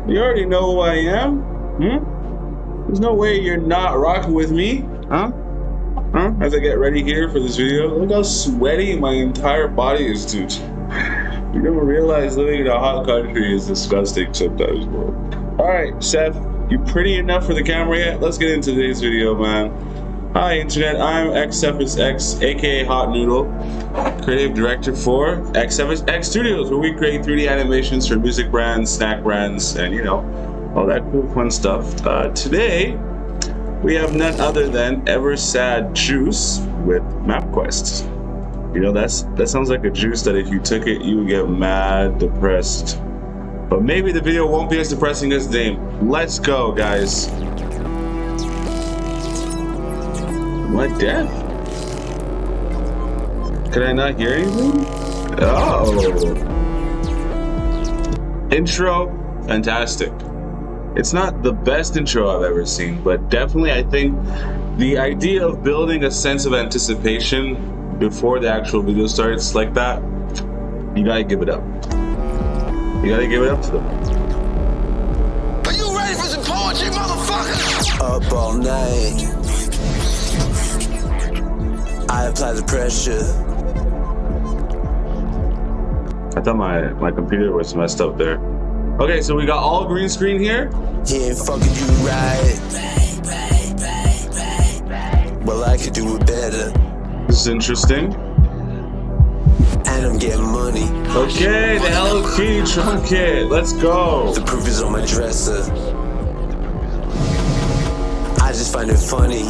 You already know who I am. There's no way you're not rocking with me, huh? As I get ready here for this video, look how sweaty my entire body is, dude. You don't realize living in a hot country is disgusting sometimes, bro. Alright, Seth, you pretty enough for the camera yet? Let's get into today's video, man. Hi, Internet. I'm xCephasx, aka Hot Noodle, creative director for xCephasx Studios, where we create 3D animations for music brands, snack brands, and you know, all that cool, fun stuff. Today, we have none other than Eversad juice with MapQuest. You know, that sounds like a juice that if you took it, you would get mad depressed. But maybe the video won't be as depressing as the name. Let's go, guys. What death? Can I not hear anything? Oh. Intro, fantastic. It's not the best intro I've ever seen, but definitely I think the idea of building a sense of anticipation before the actual video starts like that, you gotta give it up. You gotta give it up to them. Are you ready for some poetry, motherfucker? Up all night, I apply the pressure. I thought my computer was messed up there. Okay, so we got all green screen here. He ain't fucking you right. Well, I could do it better. This is interesting. And I'm getting money. Okay, the Hello Kitty drum kit. Let's go. The proof is on my dresser. I just find it funny.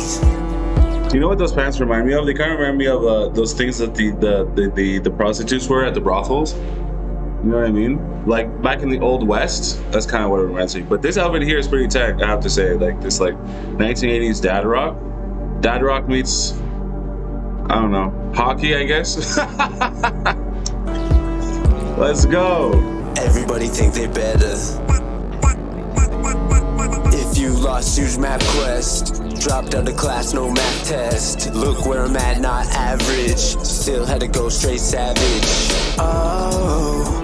You know what those pants remind me of? They kind of remind me of those things that the prostitutes wear at the brothels. You know what I mean? Like back in the old West, that's kind of what it reminds me. But this outfit here is pretty tech, I have to say. Like this, like 1980s dad rock. Dad rock meets, I don't know, hockey, I guess. Let's go. Everybody think they better. If you lost, use MapQuest. Dropped out of class, no math test. Look where I'm at, not average. Still had to go straight savage. Oh.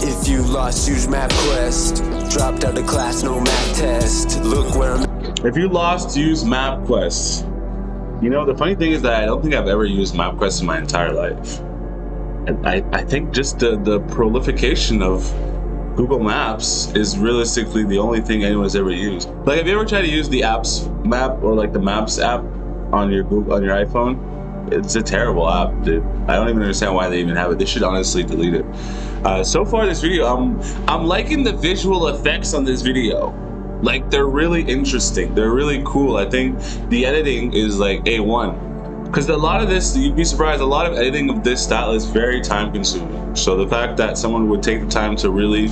If you lost, use MapQuest. Dropped out of class, no math test. Look where I'm at. If you lost, use MapQuest. You know, the funny thing is that I don't think I've ever used MapQuest in my entire life. And I think just the proliferation of Google Maps is realistically the only thing anyone's ever used. Like, have you ever tried to use the apps map or like the Maps app on your iPhone? It's a terrible app, dude. I don't even understand why they even have it. They should honestly delete it. So far this video, I'm liking the visual effects on this video. Like, they're really interesting. They're really cool. I think the editing is like A1. Because a lot of this, you'd be surprised, a lot of editing of this style is very time consuming. So the fact that someone would take the time to really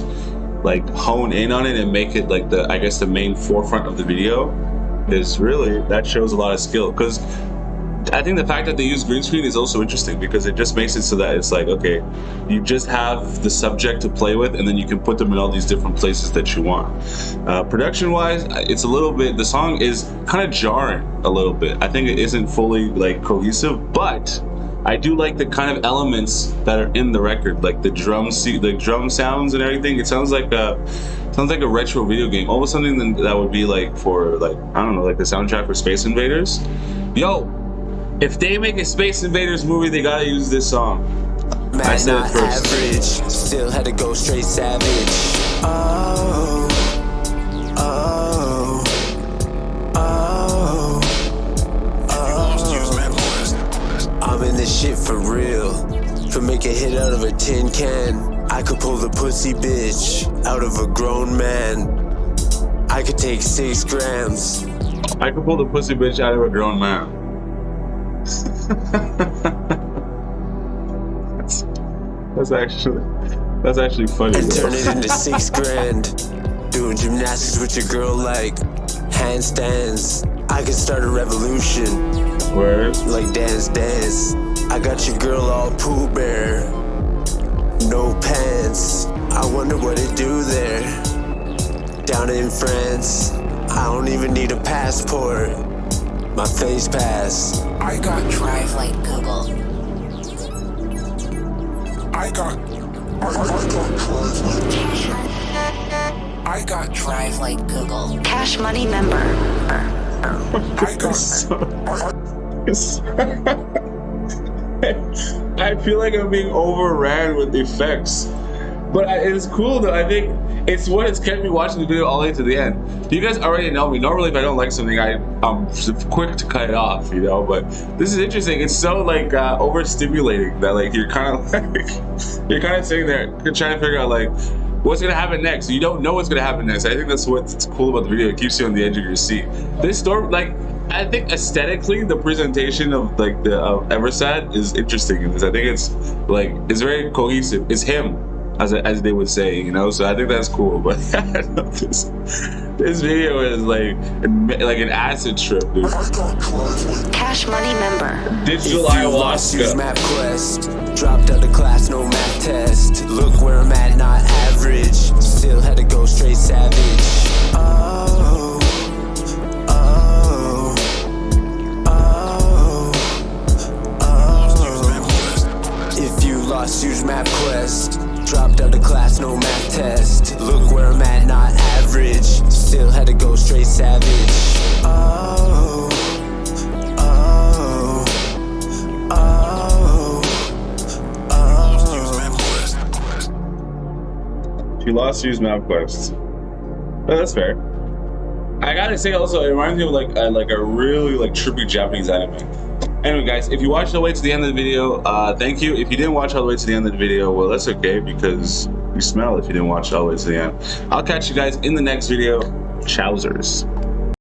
like hone in on it and make it like the, I guess, the main forefront of the video is really, that shows a lot of skill. Because I think the fact that they use green screen is also interesting because it just makes it so that it's like, okay, you just have the subject to play with and then you can put them in all these different places that you want. Production wise, it's a little bit, the song is kind of jarring a little bit. I think it isn't fully like cohesive, but I do like the kind of elements that are in the record, like the drum sounds and everything. It sounds like a retro video game, almost something that would be like for like, I don't know, like the soundtrack for Space Invaders. Yo, if they make a Space Invaders movie, they gotta use this song. Man, I said it first. Average, still had to go straight savage. Oh, oh, oh, oh. I'm in this shit for real. Could make a hit out of a tin can. I could pull the pussy bitch out of a grown man. I could take 6 grams. I could pull the pussy bitch out of a grown man. That's actually funny. And turn it into 6 grand. Doing gymnastics with your girl like handstands. I could start a revolution. Word. Like dance. I got your girl all Pooh Bear. No pants. I wonder what it do there. Down in France. I don't even need a passport. My face pass. I got Drive like Google. I got Drive like Google. Cash Money member. I feel like I'm being overran with effects, but it's cool though. I think it's what has kept me watching the video all the way to the end. You guys already know me. Normally, if I don't like something, I'm quick to cut it off, you know. But this is interesting. It's so like overstimulating that like you're kind of like sitting there trying to figure out like what's gonna happen next. You don't know what's gonna happen next. I think that's what's cool about the video. It keeps you on the edge of your seat. This story, like, I think aesthetically, the presentation of like the Eversad is interesting in this. I think it's like it's very cohesive. It's him, as they would say, you know. So I think that's cool. But this video is like an acid trip, dude. Cash Money member. Digital If you lost, use ayahuasca. MapQuest. Dropped out of class, no math test. Look where I'm at, not average. Still had to go straight savage. Oh, oh, oh, oh. If you lost, use MapQuest. Dropped out of class, no math test. Look where I'm at, not average. Still had to go straight savage. Oh, oh, oh, If you lost, use MapQuest. Oh, that's fair. I gotta say also, it reminds me of like a really like trippy Japanese anime. Anyway, guys, if you watched all the way to the end of the video, thank you. If you didn't watch all the way to the end of the video, well, that's okay because you smell if you didn't watch all the way to the end. I'll catch you guys in the next video. Chowsers.